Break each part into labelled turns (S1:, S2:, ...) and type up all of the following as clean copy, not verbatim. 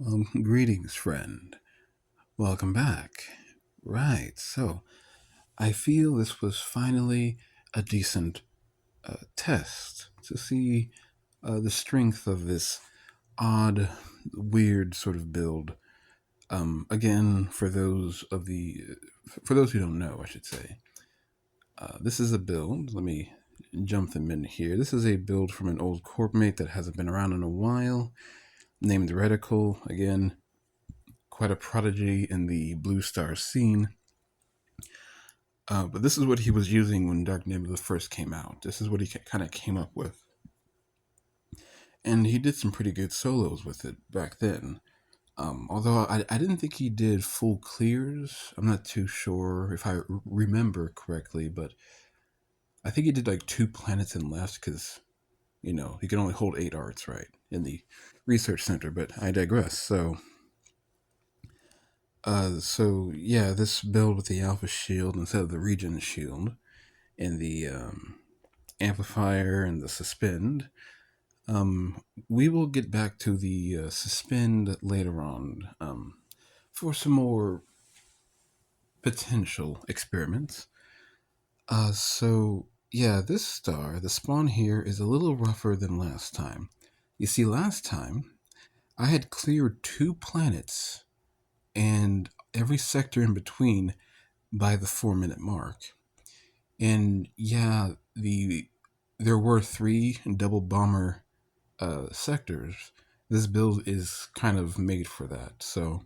S1: Greetings, friend. Welcome back. Right, so I feel this was finally a decent test to see the strength of this odd, weird sort of build. Again, for those who don't know, I should say, this is a build. Let me jump them in here. This is a build from an old corp mate that hasn't been around in a while, named Reticle. Again, quite a prodigy in the Blue Star scene. But this is what he was using when Dark Nebula first came out. This is what he kind of came up with. And he did some pretty good solos with it back then. Although I didn't think he did full clears. I'm not too sure if I remember correctly, but I think he did like 2 planets and left because, he can only hold 8 arts, right, in the research center. But I digress. So yeah, this build with the Alpha Shield instead of the Regen Shield and the amplifier and the suspend. We will get back to the suspend later on for some more potential experiments. So yeah, this star, the spawn here, is a little rougher than last time. You see, last time I had cleared 2 planets and every sector in between by the 4-minute mark. And yeah, there were 3 double bomber sectors. This build is kind of made for that. So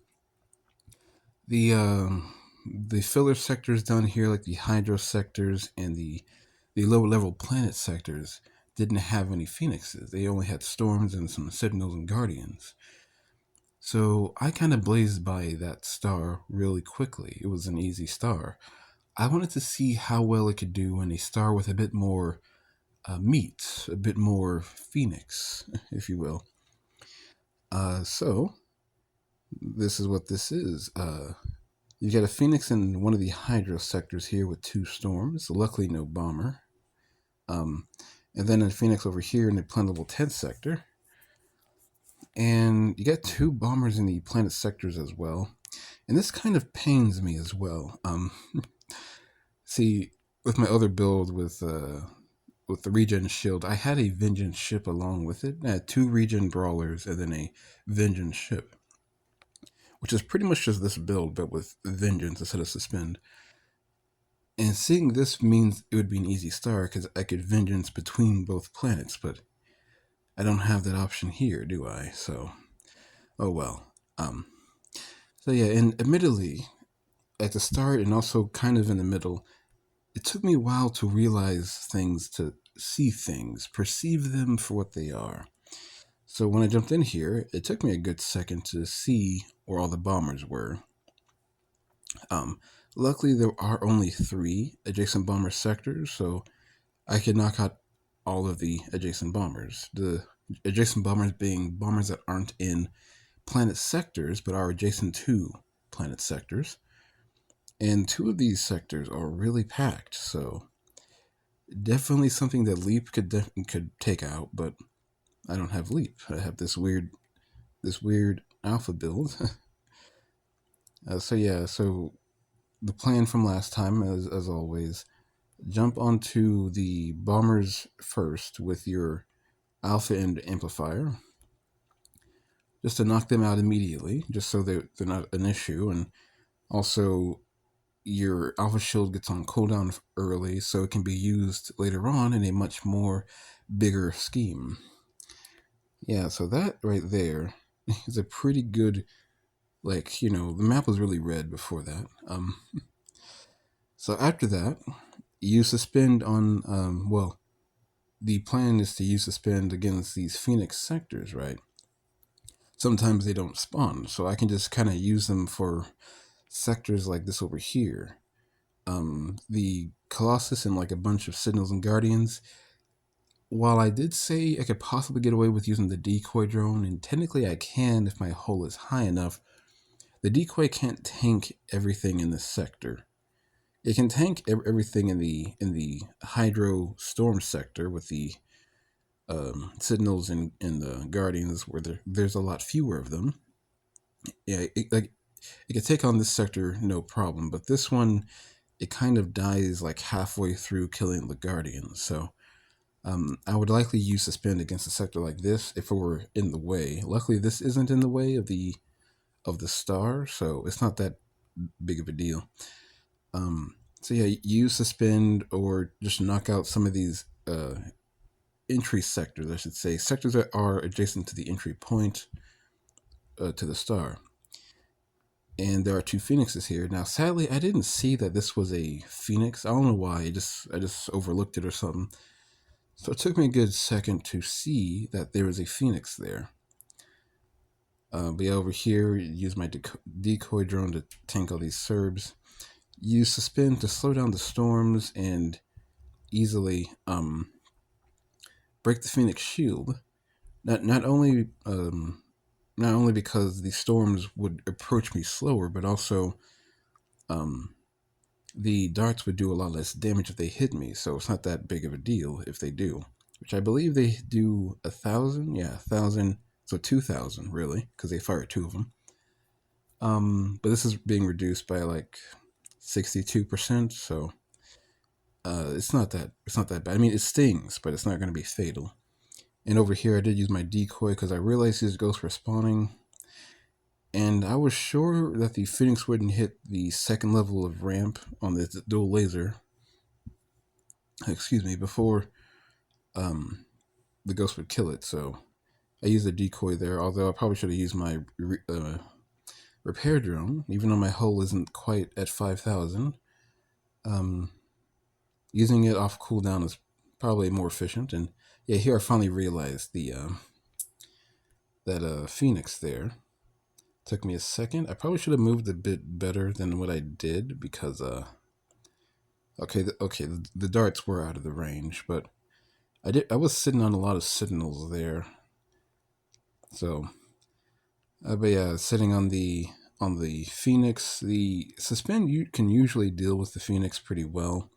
S1: the filler sectors down here, like the hydro sectors and the lower level planet sectors, didn't have any phoenixes. They only had storms and some sentinels and guardians. So I kind of blazed by that star really quickly. It was an easy star. I wanted to see how well it could do in a star with a bit more meat, a bit more phoenix, if you will. So this is what this is. You got a phoenix in one of the hydro sectors here with 2 storms. Luckily, no bomber. And then a phoenix over here in the planet level 10 sector. And you got 2 bombers in the planet sectors as well. And this kind of pains me as well. See, with my other build with the regen shield, I had a vengeance ship along with it. I had 2 regen brawlers and then a vengeance ship, which is pretty much just this build, but with vengeance instead of suspend. And seeing this means it would be an easy star because I could vengeance between both planets, but I don't have that option here, do I? So, oh well. So yeah, and admittedly, at the start and also kind of in the middle, it took me a while to realize things, to see things, perceive them for what they are. So when I jumped in here, it took me a good second to see where all the bombers were. Luckily, there are only 3 adjacent bomber sectors, so I could knock out all of the adjacent bombers. The adjacent bombers being bombers that aren't in planet sectors, but are adjacent to planet sectors. And 2 of these sectors are really packed, so definitely something that Leap could take out, but I don't have Leap. I have this weird alpha build. So the plan from last time, as always, jump onto the bombers first with your alpha and amplifier, just to knock them out immediately, just so they're not an issue. And also, your alpha shield gets on cooldown early, so it can be used later on in a much more bigger scheme. Yeah, so that right there is a pretty good, the map was really red before that. So after that, you suspend on, the plan is to use suspend against these Phoenix sectors, right? Sometimes they don't spawn, so I can just kind of use them for sectors like this over here. The Colossus and like a bunch of Signals and Guardians. While I did say I could possibly get away with using the decoy drone, and technically I can if my hull is high enough, the decoy can't tank everything in this sector. It can tank everything in the Hydro Storm sector with the Signals and the Guardians, where there's a lot fewer of them. Yeah, it could take on this sector no problem, but this one it kind of dies like halfway through killing the Guardians. So I would likely use suspend against a sector like this if it were in the way. Luckily, this isn't in the way of the star, so it's not that big of a deal. So yeah, use suspend or just knock out some of these entry sectors, I should say, sectors that are adjacent to the entry point to the star. And there are two phoenixes here. Now, sadly, I didn't see that this was a phoenix. I don't know why. I just overlooked it or something. So it took me a good second to see that there was a phoenix there. But yeah, over here, use my decoy drone to tank all these Serbs. Use suspend to slow down the storms and easily break the phoenix shield. Not only because the storms would approach me slower, but also the darts would do a lot less damage if they hit me, so it's not that big of a deal if they do. Which I believe they do 1,000, yeah, 1,000, so 2,000 really, because they fire two of them. But this is being reduced by like 62%, so it's not that bad. I mean, it stings, but it's not going to be fatal. And over here, I did use my decoy because I realized these ghosts were spawning, and I was sure that the Phoenix wouldn't hit the second level of ramp on this dual laser. Excuse me, before the ghost would kill it. So I used a decoy there, although I probably should have used my repair drone, even though my hull isn't quite at 5,000. Using it off cooldown is probably more efficient. And yeah, here I finally realized that Phoenix there. Took me a second. I probably should have moved a bit better than what I did because the darts were out of the range, but I was sitting on a lot of signals there. So but yeah, sitting on the Phoenix, the suspend you can usually deal with the Phoenix pretty well.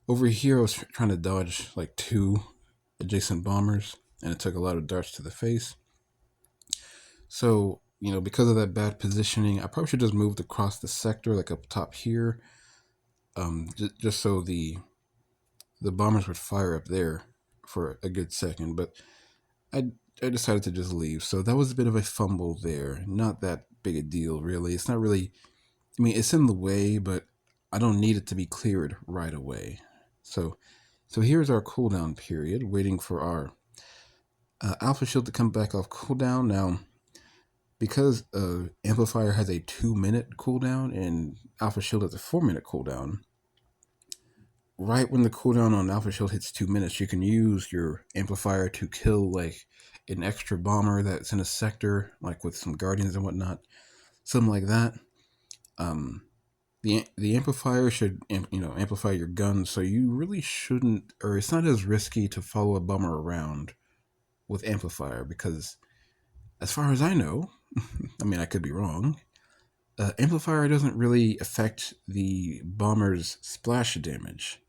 S1: Over here I was trying to dodge like two adjacent bombers and it took a lot of darts to the face. So, because of that bad positioning, I probably should just moved across the sector, like up top here, just so the bombers would fire up there for a good second. But I decided to just leave, so that was a bit of a fumble there. Not that big a deal, really. It's not really. I mean, it's in the way, but I don't need it to be cleared right away. So here's our cooldown period, waiting for our Alpha Shield to come back off cooldown. Now, because Amplifier has a 2-minute cooldown and Alpha Shield has a 4-minute cooldown, right when the cooldown on Alpha Shield hits 2 minutes, you can use your Amplifier to kill like an extra bomber that's in a sector, like with some Guardians and whatnot, something like that. The Amplifier should amplify your guns, so you really shouldn't, or it's not as risky to follow a bomber around with Amplifier because, as far as I know, I mean I could be wrong. Amplifier doesn't really affect the bomber's splash damage.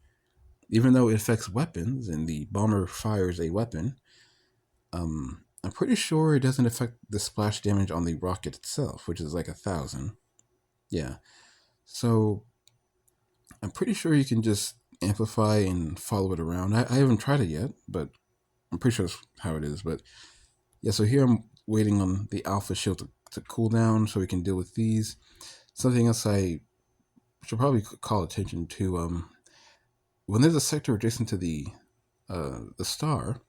S1: Even though it affects weapons and the bomber fires a weapon, I'm pretty sure it doesn't affect the splash damage on the rocket itself, which is like 1,000. Yeah. So I'm pretty sure you can just amplify and follow it around. I haven't tried it yet, but I'm pretty sure that's how it is. But yeah, so here I'm waiting on the Alpha Shield to cool down so we can deal with these. Something else I should probably call attention to, when there's a sector adjacent to the star,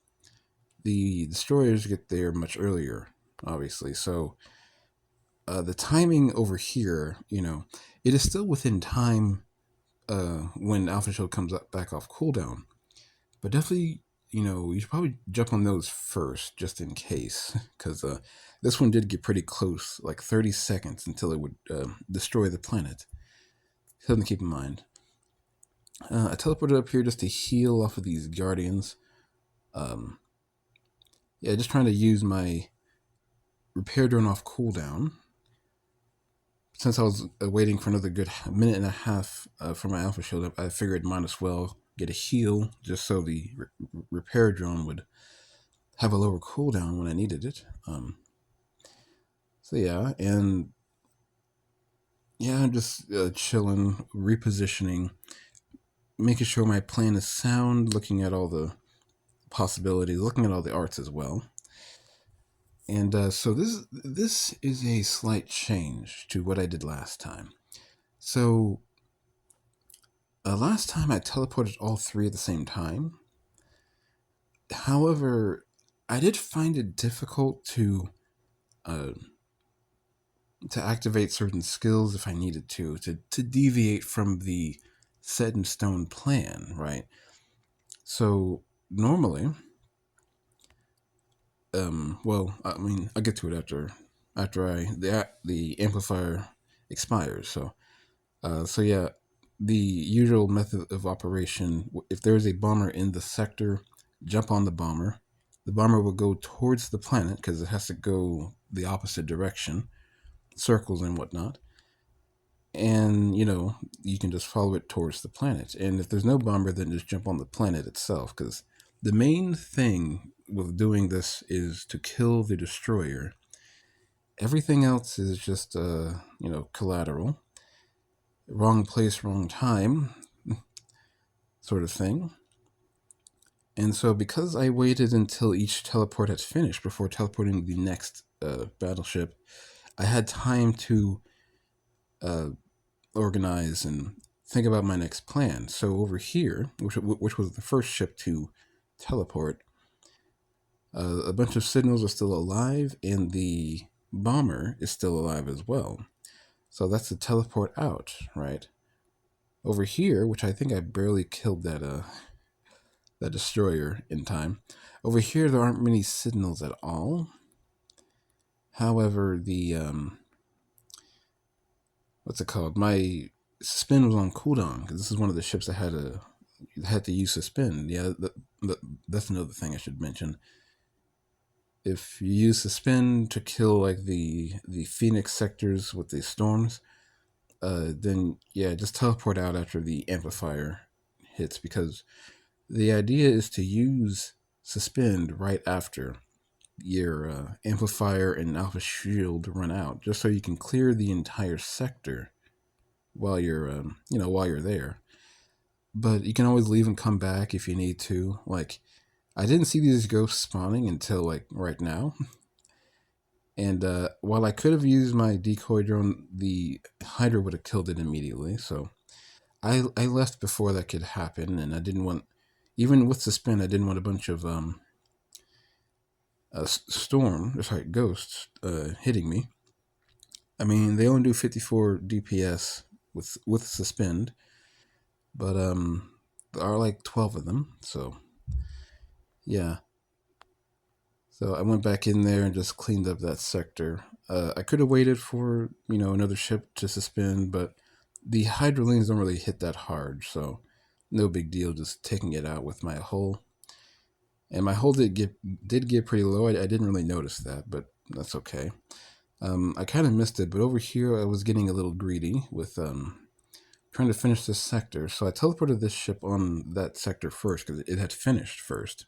S1: the destroyers get there much earlier, obviously. So the timing over here, it is still within time when Alpha Shield comes up back off cooldown. But definitely, you should probably jump on those first, just in case, because this one did get pretty close, like 30 seconds until it would destroy the planet. Something to keep in mind. I teleported up here just to heal off of these Guardians. Yeah, just trying to use my repair drone off cooldown. Since I was waiting for another good minute and a half for my Alpha Shield, I figured might as well get a heal just so the repair drone would have a lower cooldown when I needed it. So yeah, and yeah, I'm just chilling, repositioning, making sure my plan is sound, looking at all the possibilities, looking at all the arts as well. And so this is a slight change to what I did last time. So last time I teleported all three at the same time. However, I did find it difficult uh, to activate certain skills if I needed to deviate from the set in stone plan, right? So normally, well, I mean, I'll get to it after the amplifier expires. So yeah, the usual method of operation: if there is a bomber in the sector, jump on the bomber. The bomber will go towards the planet because it has to go the opposite direction, circles and whatnot. And you can just follow it towards the planet. And if there's no bomber, then just jump on the planet itself, because the main thing with doing this is to kill the destroyer. Everything else is just collateral, wrong place, wrong time sort of thing. And so because I waited until each teleport had finished before teleporting the next battleship, I had time to uh, organize and think about my next plan. So over here, which was the first ship to teleport, a bunch of signals are still alive, and the bomber is still alive as well. So that's the teleport out, right? Over here, which I think I barely killed that destroyer in time. Over here, there aren't many signals at all. However, the what's it called? My suspend was on cooldown because this is one of the ships that had to use suspend. Yeah, that's another thing I should mention. If you use suspend to kill like the Phoenix sectors with the storms, then yeah, just teleport out after the amplifier hits, because the idea is to use suspend right after your amplifier and alpha shield run out, just so you can clear the entire sector while you're there. But you can always leave and come back if you need to. Like, I didn't see these ghosts spawning until like right now. And while I could have used my decoy drone, the Hydra would have killed it immediately. So I left before that could happen, and I didn't want, even with suspend, I didn't want a bunch of ghosts hitting me. I mean, they only do 54 DPS with suspend, but there are like 12 of them. So yeah. So I went back in there and just cleaned up that sector. I could have waited for another ship to suspend, but the hydrolanes don't really hit that hard, so no big deal. Just taking it out with my hull, and my hull did get pretty low. I didn't really notice that, but that's okay. I kind of missed it, but over here I was getting a little greedy with trying to finish this sector, so I teleported this ship on that sector first because it had finished first.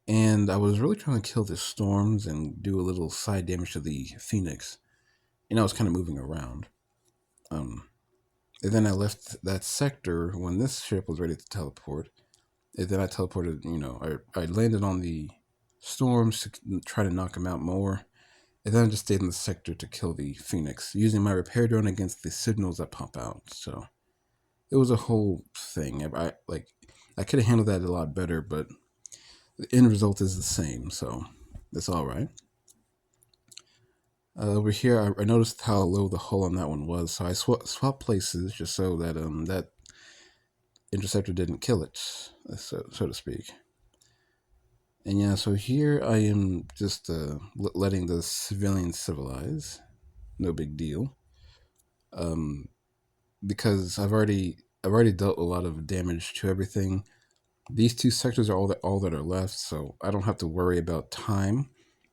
S1: And I was really trying to kill the storms and do a little side damage to the Phoenix. And I was kind of moving around. And then I left that sector when this ship was ready to teleport. And then I teleported, I landed on the storms to try to knock them out more. And then I just stayed in the sector to kill the Phoenix, using my repair drone against the signals that pop out. So it was a whole thing. I could have handled that a lot better, but the end result is the same, so that's all right. Over here, I noticed how low the hull on that one was, so I swapped places just so that that interceptor didn't kill it, so to speak. And yeah, so here I am just letting the civilians civilize, no big deal, because I've already dealt a lot of damage to everything. These two sectors are all that are left, so I don't have to worry about time.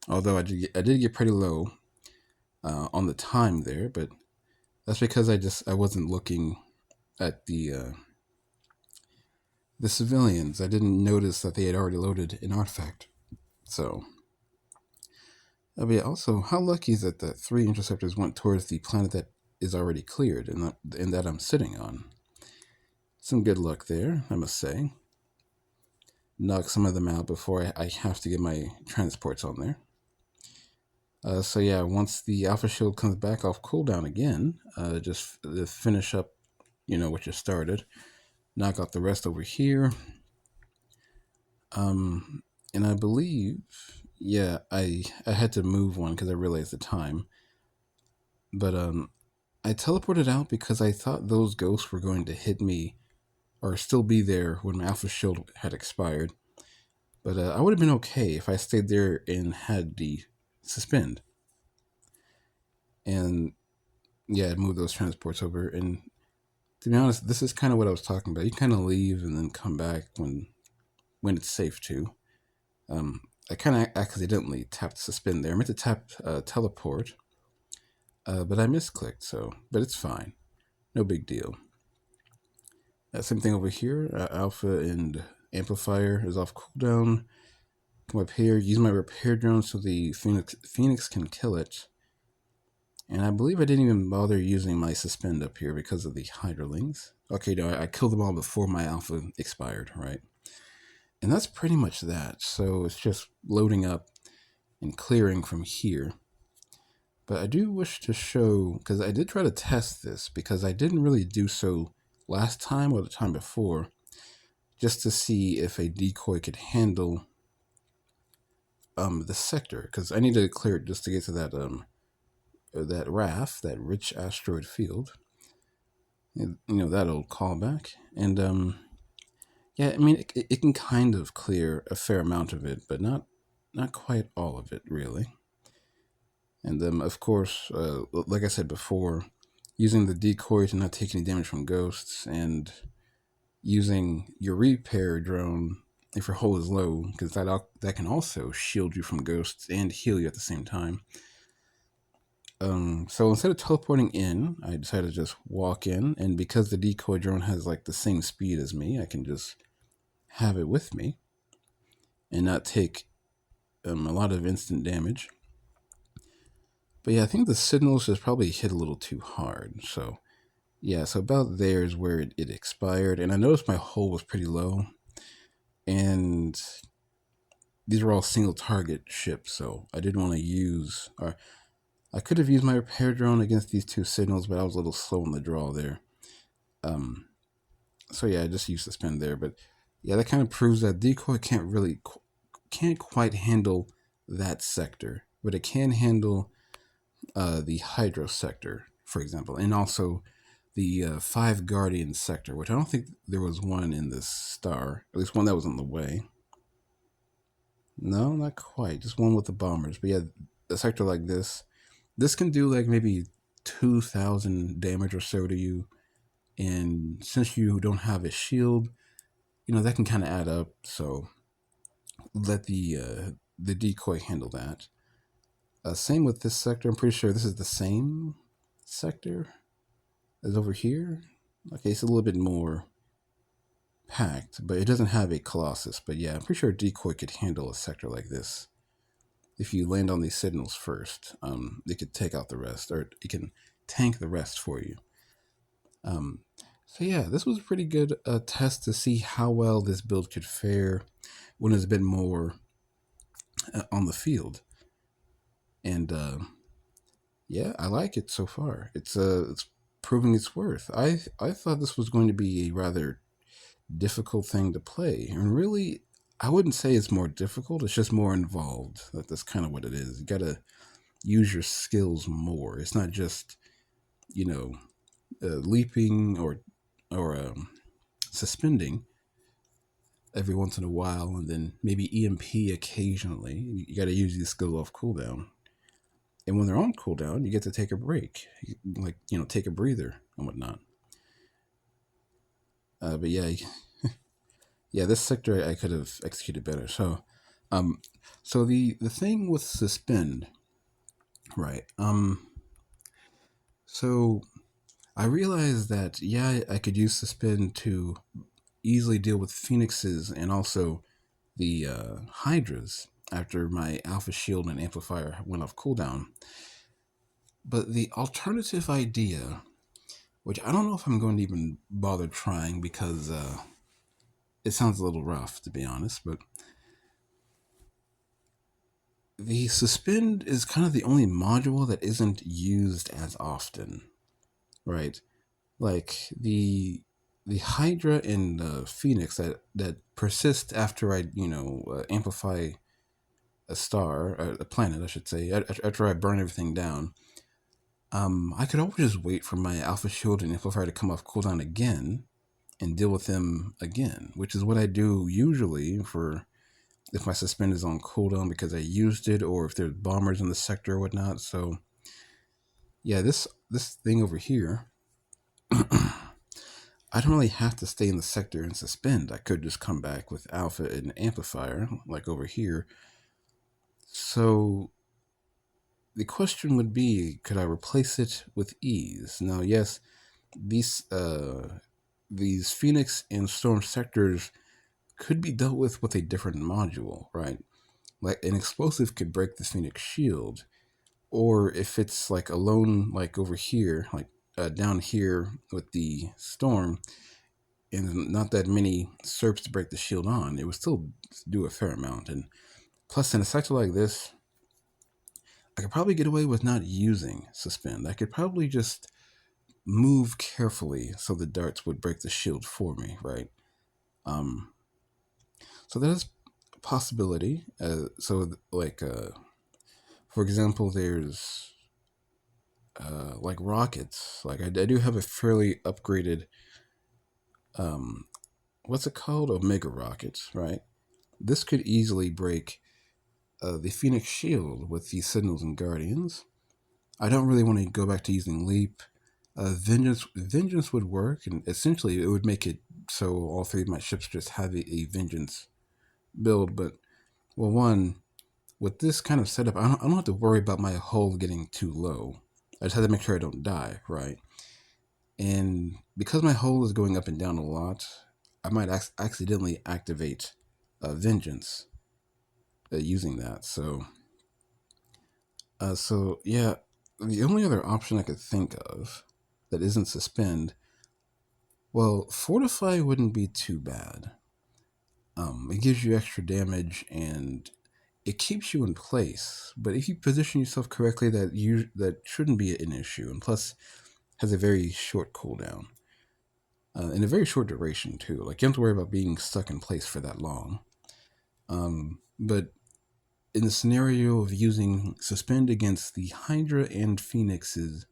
S1: Although I did get pretty low on the time there, but that's because I wasn't looking at the civilians. I didn't notice that they had already loaded an artifact. So But yeah, also, how lucky is it that 3 interceptors went towards the planet that is already cleared and that I'm sitting on? Some good luck there, I must say. Knock some of them out before I have to get my transports on there. So yeah, once the Alpha Shield comes back off cooldown again, just finish up, what you started. Knock out the rest over here. And I believe, yeah, I had to move one because I realized the time. But I teleported out because I thought those ghosts were going to hit me or still be there when my Alpha Shield had expired. But I would have been okay if I stayed there and had the suspend. And yeah, move those transports over. And to be honest, this is kind of what I was talking about. You kind of leave and then come back when it's safe to. I kind of accidentally tapped suspend there. I meant to tap teleport, but I misclicked. But it's fine. No big deal. Same thing over here. Alpha and amplifier is off cooldown. Come up here. Use my repair drone so the Phoenix can kill it. And I believe I didn't even bother using my suspend up here because of the Hydrolings. Okay, no, I killed them all before my alpha expired, right? And that's pretty much that. So it's just loading up and clearing from here. But I do wish to show, because I did try to test this, because I didn't really do so last time or the time before, just to see if a decoy could handle the sector, because I need to clear it just to get to that RAF, that rich asteroid field. That old callback. And yeah, I mean, it can kind of clear a fair amount of it, but not quite all of it, really. And of course, like I said before, using the decoy to not take any damage from ghosts, and using your repair drone if your hull is low, because that can also shield you from ghosts and heal you at the same time. So instead of teleporting in, I decided to just walk in, and because the decoy drone has like the same speed as me, I can just have it with me and not take a lot of instant damage. But yeah, I think the signals just probably hit a little too hard. So yeah, so about there is where it expired. And I noticed my hull was pretty low. And these were all single target ships, so I didn't want to use, or I could have used my repair drone against these two signals, but I was a little slow in the draw there. So yeah, I just used suspend there. But yeah, that kind of proves that decoy can't quite handle that sector, but it can handle the Hydro sector, for example, and also the 5 Guardian sector, which I don't think there was one in this star, at least one that was on the way. No, not quite, just one with the bombers. But yeah, a sector like this can do like maybe 2,000 damage or so to you, and since you don't have a shield, that can kind of add up. So let the decoy handle that. Same with this sector. I'm pretty sure this is the same sector as over here. Okay, it's a little bit more packed, but it doesn't have a Colossus. But yeah, I'm pretty sure a decoy could handle a sector like this. If you land on these signals first, it could take out the rest, or it can tank the rest for you. So yeah, this was a pretty good test to see how well this build could fare when there's been more on the field. And yeah, I like it so far. It's proving its worth. I thought this was going to be a rather difficult thing to play, and really, I wouldn't say it's more difficult. It's just more involved. That's kind of what it is. You gotta use your skills more. It's not just leaping or suspending every once in a while, and then maybe EMP occasionally. You got to use these skills off cooldown. And when they're on cooldown, you get to take a break, like take a breather and whatnot. But yeah, yeah, this sector I could have executed better. So, so the thing with suspend, right? So I realized that yeah, I could use suspend to easily deal with phoenixes and also the hydras. after my alpha shield and amplifier went off cooldown. But the alternative idea, which I don't know if I'm going to even bother trying because it sounds a little rough, to be honest, but the suspend is kind of the only module that isn't used as often, right? Like the Hydra and Phoenix that persist after I amplify a star, a planet, I should say, after I burn everything down. I could always just wait for my Alpha Shield and Amplifier to come off cooldown again and deal with them again, which is what I do usually for if my suspend is on cooldown because I used it, or if there's bombers in the sector or whatnot. So yeah, this thing over here, I don't really have to stay in the sector and suspend. I could just come back with Alpha and Amplifier, like over here. So the question would be, could I replace it with ease? Now, yes, these Phoenix and Storm sectors could be dealt with a different module, right? Like an explosive could break the Phoenix shield, or if it's like alone, like over here, like down here with the Storm, and not that many SERPs to break the shield on, it would still do a fair amount. And plus, in a sector like this, I could probably get away with not using suspend. I could probably just move carefully so the darts would break the shield for me, right? So that is a possibility. For example, there's like rockets. Like I do have a fairly upgraded, what's it called? Omega rockets, right? This could easily break the Phoenix shield with these Signals and Guardians. I don't really want to go back to using Leap. Vengeance would work, and essentially it would make it so all three of my ships just have a Vengeance build. But, well, one, with this kind of setup, I don't have to worry about my hull getting too low. I just have to make sure I don't die, right? And because my hull is going up and down a lot, I might accidentally activate Vengeance using that. So yeah, the only other option I could think of that isn't suspend, well, Fortify wouldn't be too bad. It gives you extra damage and it keeps you in place. But if you position yourself correctly, that shouldn't be an issue. And plus, has a very short cooldown and a very short duration too. Like you don't have to worry about being stuck in place for that long. But in the scenario of using suspend against the Hydra and Phoenixes,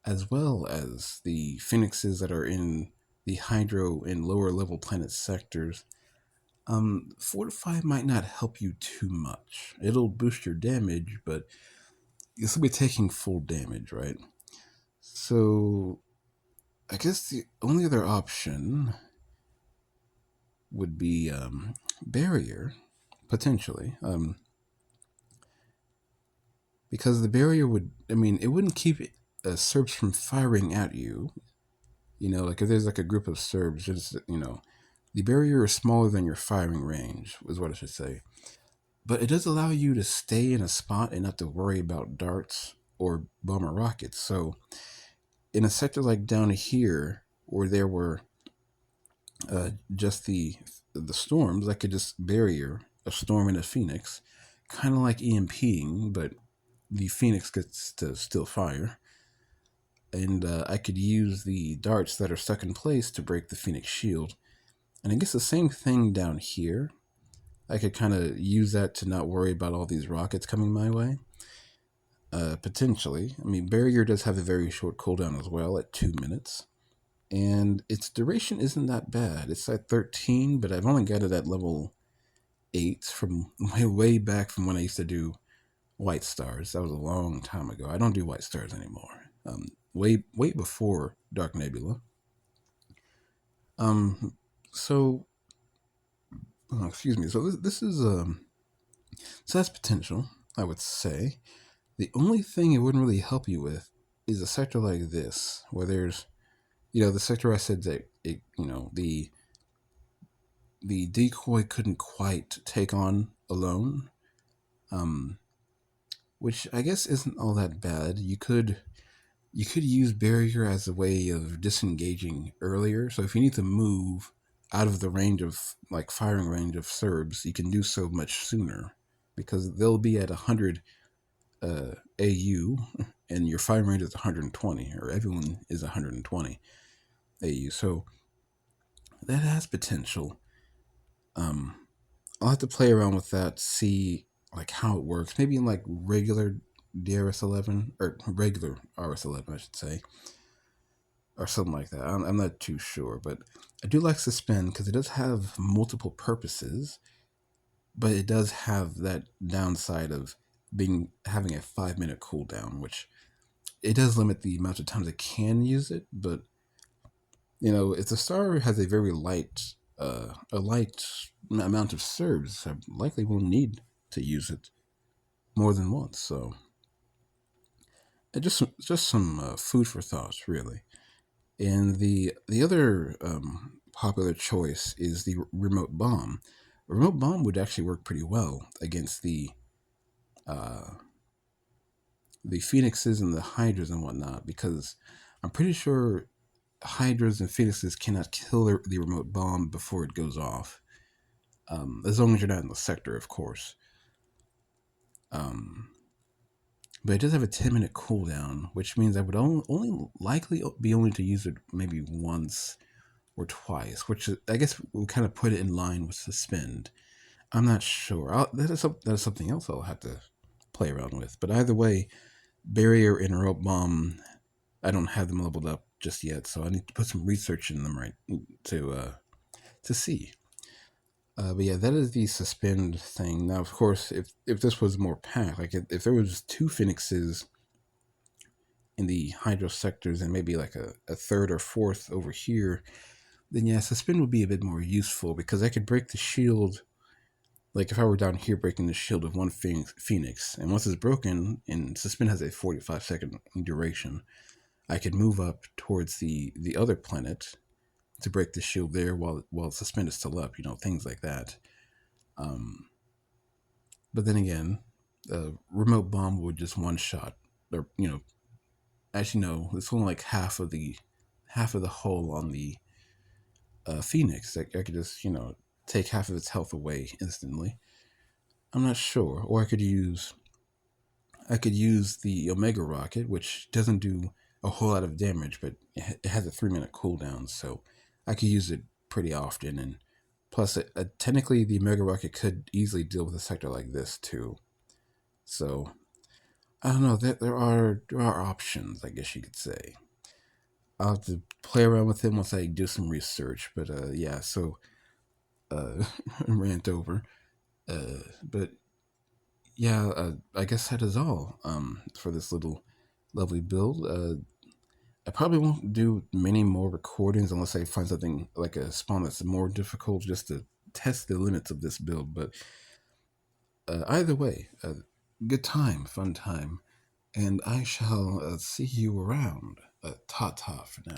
S1: as well as the Phoenixes that are in the Hydro and lower level planet sectors, Fortify might not help you too much. It'll boost your damage, but you'll still be taking full damage, right? So I guess the only other option would be Barrier, potentially. Because the barrier it wouldn't keep Serbs from firing at you. Like if there's like a group of Serbs, the barrier is smaller than your firing range, is what I should say. But it does allow you to stay in a spot and not to worry about darts or bomber rockets. So in a sector like down here, where there were just the storms, I could just barrier a storm and a Phoenix, kind of like EMPing, but the Phoenix gets to still fire. And I could use the darts that are stuck in place to break the Phoenix shield. And I guess the same thing down here. I could kind of use that to not worry about all these rockets coming my way. Potentially. Barrier does have a very short cooldown as well at 2 minutes. And its duration isn't that bad. It's at 13, but I've only got it at level 8 from way back from when I used to do White Stars. That was a long time ago. I don't do White Stars anymore. Way before Dark Nebula. So excuse me. So this is so that's potential, I would say. The only thing it wouldn't really help you with is a sector like this, where there's, the sector I said that the decoy couldn't quite take on alone. which I guess isn't all that bad. You could use barrier as a way of disengaging earlier. So if you need to move out of the range of like firing range of Serbs, you can do so much sooner because they'll be at 100 AU and your firing range is 120, or everyone is 120 AU. So that has potential. I'll have to play around with that, see like how it works. Maybe in like regular DRS11 or regular RS11, I should say, or something like that. I'm not too sure, but I do like suspend because it does have multiple purposes, but it does have that downside of having a 5-minute cooldown, which it does limit the amount of times I can use it. But if the star has a very light amount of serves, I likely will need to use it more than once. So just some food for thought, really. And the other popular choice is the remote bomb. A remote bomb would actually work pretty well against the phoenixes and the hydras and whatnot, because I'm pretty sure hydras and phoenixes cannot kill the remote bomb before it goes off, as long as you're not in the sector, of course. But it does have a 10-minute cooldown, which means I would only likely be only to use it maybe once or twice, which I guess will kind of put it in line with suspend. I'm not sure. That is something else I'll have to play around with. But either way, barrier and rope bomb, I don't have them leveled up just yet, so I need to put some research in them to see. But yeah, that is the suspend thing. Now, of course, if this was more packed, like if there was 2 phoenixes in the hydro sectors and maybe like a third or fourth over here, then yeah, suspend would be a bit more useful because I could break the shield. Like if I were down here breaking the shield of one phoenix, and once it's broken, and suspend has a 45-second duration, I could move up towards the other planet to break the shield there while suspend is still up. Things like that. But then again, remote bomb would just one shot, or actually no, it's only like half of the hull on the Phoenix. I could just take half of its health away instantly. I'm not sure, or I could use the Omega rocket, which doesn't do a whole lot of damage, but it has a 3-minute cooldown, so I could use it pretty often. And plus, technically, the Omega rocket could easily deal with a sector like this too. So I don't know. There are options, I guess you could say. I'll have to play around with him once I do some research. But yeah, so rant over. But yeah, I guess that is all for this little lovely build. I probably won't do many more recordings unless I find something like a spawn that's more difficult, just to test the limits of this build. But either way, good time, fun time, and I shall see you around. Ta-ta for now.